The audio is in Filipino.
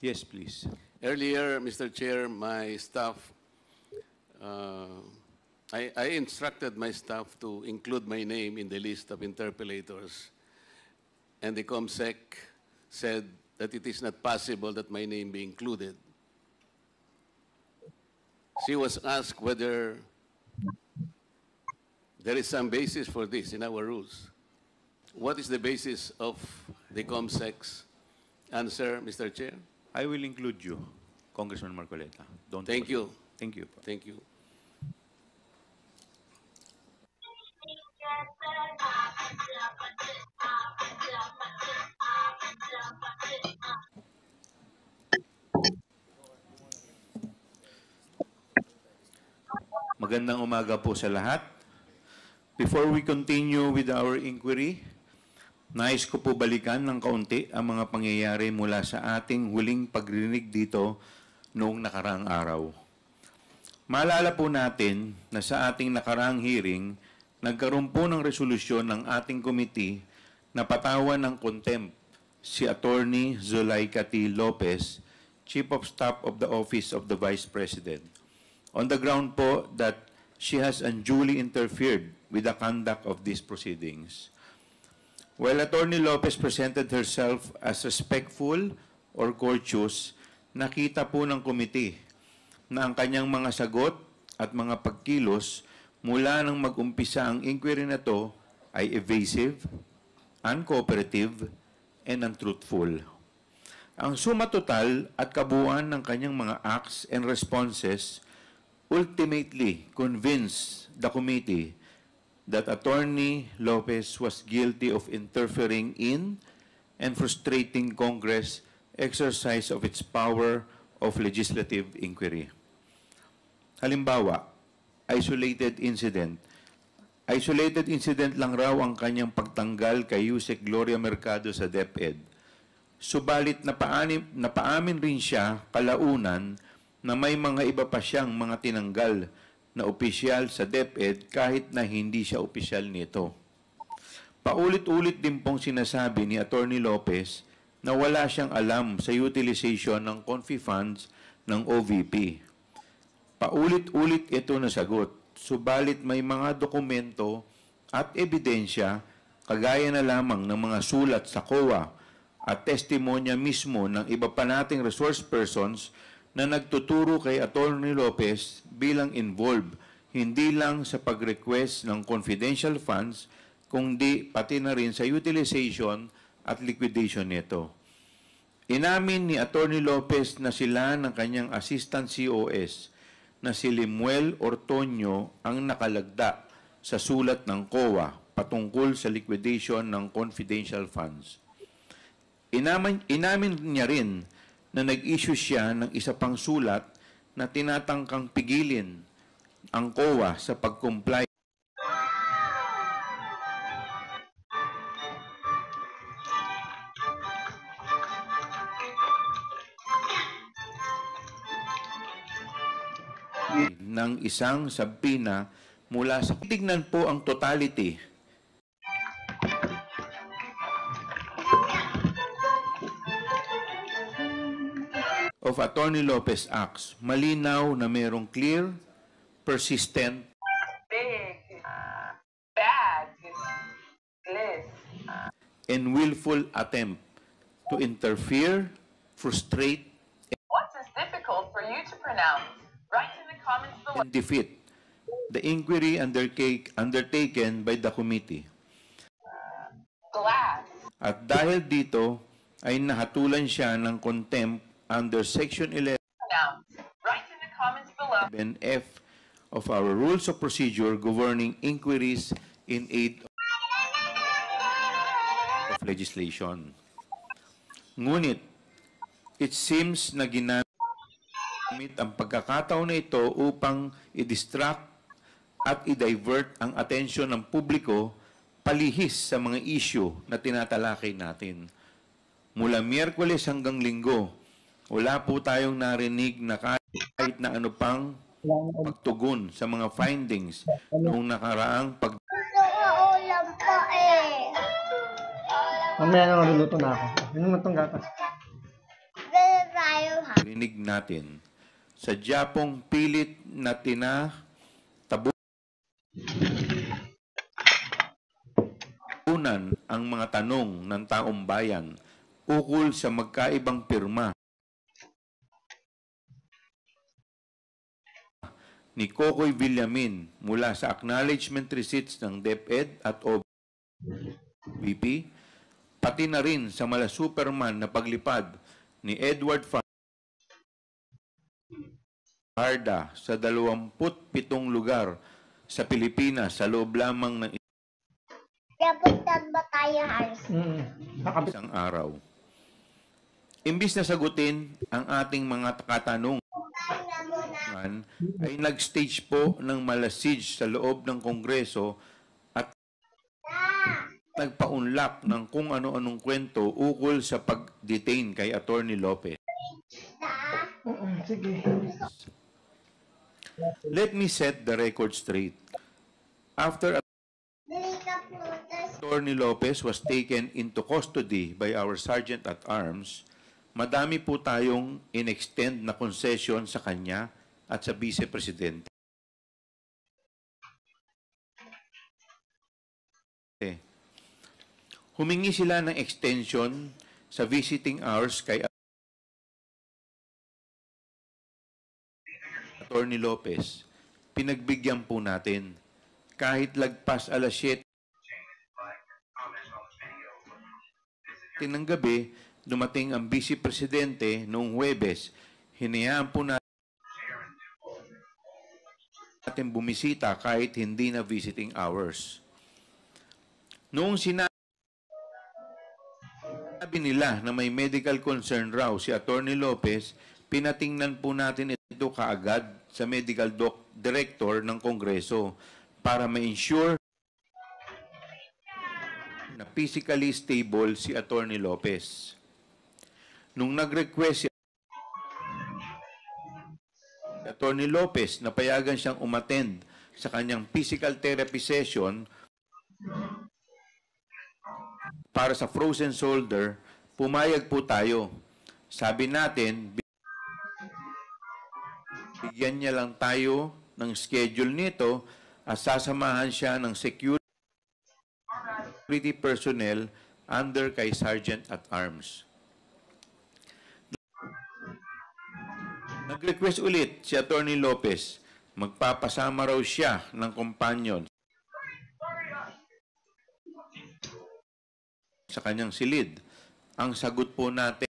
Yes, please. Earlier, Mr. Chair, my staff, uh, I instructed my staff to include my name in the list of interpellators, and the COMSEC said that it is not possible that my name be included. She was asked whether there is some basis for this in our rules. What is the basis of the COMSEC's answer, Mr. Chair? I will include you, Congressman Marcoleta. Don't Thank worry. you. Thank you. Thank you. Magandang umaga po sa lahat. Before we continue with our inquiry, nais ko po balikan ng kaunti ang mga pangyayari mula sa ating huling pagrinig dito noong nakaraang araw. Maalala po natin na sa ating nakaraang hearing, nagkaroon po ng resolusyon ng ating committee na patawan ng contempt si Attorney Zulaika T. Lopez, Chief of Staff of the Office of the Vice President, on the ground po that she has unduly interfered with the conduct of these proceedings. While Attorney Lopez presented herself as respectful or courteous, nakita po ng committee na ang kanyang mga sagot at mga pagkilos mula nang mag-umpisa ang inquiry na to ay evasive, uncooperative, and untruthful. Ang suma total at kabuuan ng kanyang mga acts and responses ultimately convinced the committee that Attorney Lopez was guilty of interfering in and frustrating Congress' exercise of its power of legislative inquiry. Halimbawa, isolated incident. Isolated incident lang raw ang kanyang pagtanggal kay Yusek Gloria Mercado sa DepEd. Subalit napaamin rin siya kalaunan na may mga iba pa siyang mga tinanggal na opisyal sa DepEd kahit na hindi siya opisyal nito. Paulit-ulit din pong sinasabi ni Attorney Lopez na wala siyang alam sa utilization ng confi funds ng OVP. Paulit-ulit ito na sagot, subalit may mga dokumento at ebidensya kagaya na lamang ng mga sulat sa COA at testimonya mismo ng iba pa nating resource persons na nagtuturo kay Attorney Lopez bilang involved hindi lang sa pag-request ng confidential funds kundi pati na rin sa utilization at liquidation nito. Inamin ni Attorney Lopez na sila ng kanyang assistant COS na si Limuel Ortoño ang nakalagda sa sulat ng COA patungkol sa liquidation ng confidential funds. Inamin niya rin na nag-issue siya ng isa pang sulat na tinatangkang pigilin ang COA sa pag-comply ng isang sabpina mula sa... Tignan po ang totality of Attorney Lopez Acts. Malinaw na mayroong clear, persistent, big, bad, bliss, and willful attempt to interfere, frustrate, What's as difficult for you to pronounce? Write in the comments below. and defeat the inquiry undertaken by the committee. Glass, At dahil dito ay nahatulan siya ng contempt under Section pronounce. Write in the comments below. 11F of our Rules of Procedure governing inquiries in aid of legislation. Ngunit, it seems na ginamit ang pagkakataon na ito upang i-distract at i-divert ang atensyon ng publiko palihis sa mga issue na tinatalakay natin. Mula Miyerkules hanggang Linggo, wala po tayong narinig na kahit na ano pang pagtugon sa mga findings noong nakaraang Ulam pa eh. Mamaya na maluluto na ako. Yun naman itong gatas. Bye-bye. tayo ha. rinig natin. Sadya pong pilit na tinatabunan ang mga tanong ng taong bayan ukol sa magkaibang pirma ni Kokoy Villamin mula sa acknowledgement receipts ng DepEd at OBP, pati na rin sa mala Superman na paglipad ni Edward Farda sa 27 lugar sa Pilipinas sa loob lamang ng Dapat ba tayo Hans? isang araw. Imbis na sagutin ang ating mga katanungan, ay nag-stage po ng malasige sa loob ng Kongreso at nagpaunlak ng kung ano-anong kwento ukol sa pag-detain kay Atty. Lopez. Sige. Let me set the record straight. After Bili ka prutas. Atty. Lopez was taken into custody by our Sergeant at Arms, madami po tayong in-extend na concession sa kanya at sa Vice Presidente. Humingi sila ng extension sa visiting hours kay Atty. Lopez. Pinagbigyan po natin. Kahit lagpas alas 7 ng gabi, dumating ang Vice Presidente noong Huwebes. Hinayaan po natin bumisita kahit hindi na visiting hours. Noong sinabi nila na may medical concern raw si Atty. Lopez, pinatingnan po natin ito kaagad sa medical director ng Kongreso para ma-ensure na physically stable si Atty. Lopez. Nung nag-request si Atty. Lopez na payagan siyang umattend sa kanyang physical therapy session para sa frozen shoulder, pumayag po tayo. Sabi natin, bigyan niya lang tayo ng schedule nito at sasamahan siya ng security personnel under kay Sergeant at Arms. Nag-request ulit si Atty. Lopez, magpapasama raw siya ng companion sa kanyang silid. Ang sagot po natin,